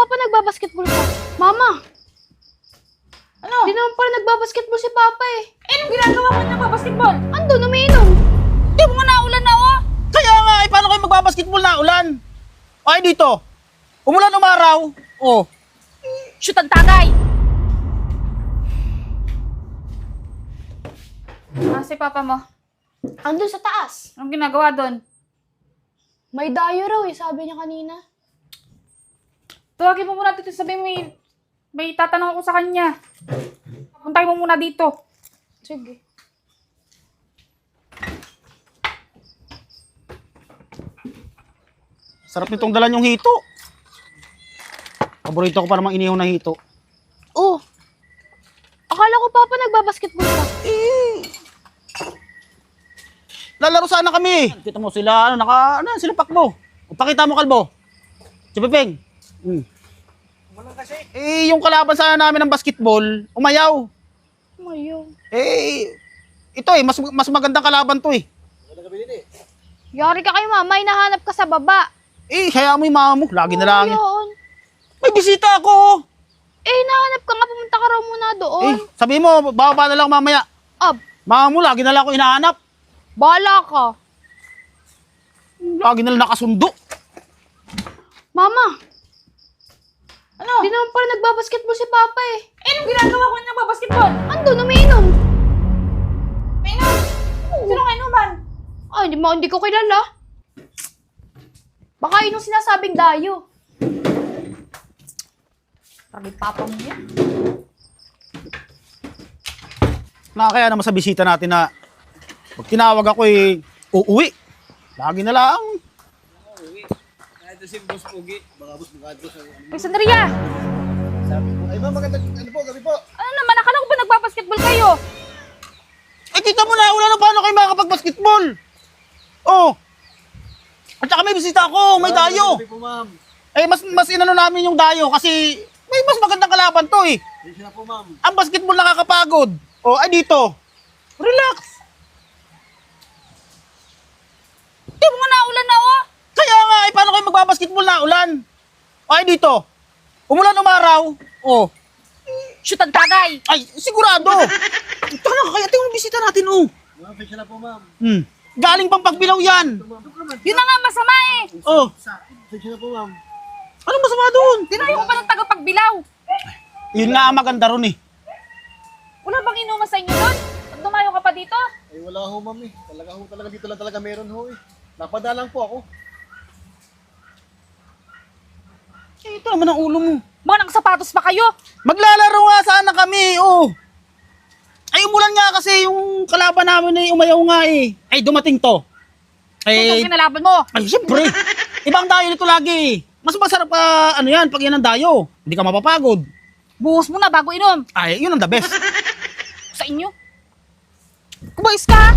Papa nagbabasketball ka. Mama, Ano? di naman pala nagbabasketball si Papa eh. Anong ginagawa mo ng basketball? Andun, umiinom. Di mo nga naulan na oh! Kaya nga, paano kayo magbabasketball na ulan? Ay, dito. Umulan umaraw. Oh. Shoot ang tagay! Si Papa mo? Andun sa taas. Anong ginagawa doon? May dayo raw eh, sabi niya kanina. Tawagin mo muna dito, sabi may tatanong ako sa kanya. Puntahin mo muna dito. Sige. Sarap nitong dala yung hito. Paborito ko pa namang inihaw na hito. Oh, akala ko Papa nagbabasketball ka. Lalaro sana kami. Kita mo sila, sila pakbo. Pakita mo, kalbo. Si Pepeng. Yung kalaban sana namin ng basketball, umayaw. Mayo. Ito mas magandang kalaban to eh. Yari ka kayo Mama, hinahanap ka sa baba. Kaya mo yung mama mo, lagi na lang. Yun. May bisita ako. Hinahanap ka nga, pumunta ka raw muna doon. Sabi mo, bababa na lang mamaya. Ab, Mama mo, lagi na lang ako hinahanap. bahala ka. Lagi na lang nakasundo. Mama, Ano? di naman pala nagbabasketball si Papa eh. Anong ginagawa ko ng basketball? Andun, umiinom. Painom? Sino ka inuman? Ay, hindi ko kilala. Baka yun yung sinasabing dayo. Sabi Papa mo yan. Kaya naman sa bisita natin na pag tinawag ako uuwi. Lagi na lang. Kahit si Boss Pugi, baka boss magkado sa Ay, Sandria! sabi ko. Ay, ma'am, magandang gabi po. Ano naman? Akala ko ba nagbabasketball kayo? Kita mo na, wala na paano kayo makakapag-basketball. Oh. At saka may bisita ako, may dayo. Gabi po, ma'am. Mas inano namin yung dayo kasi may mas magandang kalaban to eh. Hindi na po, ma'am. Ang basketball nakakapagod. Oh, ay dito. Relax. Di mo nga naulan na oh! Kaya nga, paano kayo magbabasketball na ulan? Ay dito. Umulan umaraw. Oh. Shoot ang tagay! Ay, sigurado. Tara, kaya tingnan yung bisita natin oh. Ma'am, pasensya na po, ma'am. Galing pang Pagbilaw yan. Yun na nga masama eh! Oh. Pasensya na po, ma'am. Anong masama doon? Tinayo ko pa ng tagapagbilaw! Yun nga ang maganda ron eh. Wala bang inuman sa inyo doon? Pag dumayo ka pa dito? Ay, wala ho, ma'am eh. Talaga dito lang talaga meron ho eh. Napadalang po ako. Ito naman ang ulo mo. Mga nang sapatos pa kayo! Maglalaro nga sana kami, oh. Ay, umulan nga kasi yung kalaban namin ay umayaw nga eh. Ay, dumating to. Ito ang kinalaban mo! Ay, siyempre. Ibang dayo nito lagi. Mas masarap pa, pag yan ang dayo. Hindi ka mapapagod. Buhos mo na bago inom! Ay, yun ang the best. Sa inyo? Kumayos ka!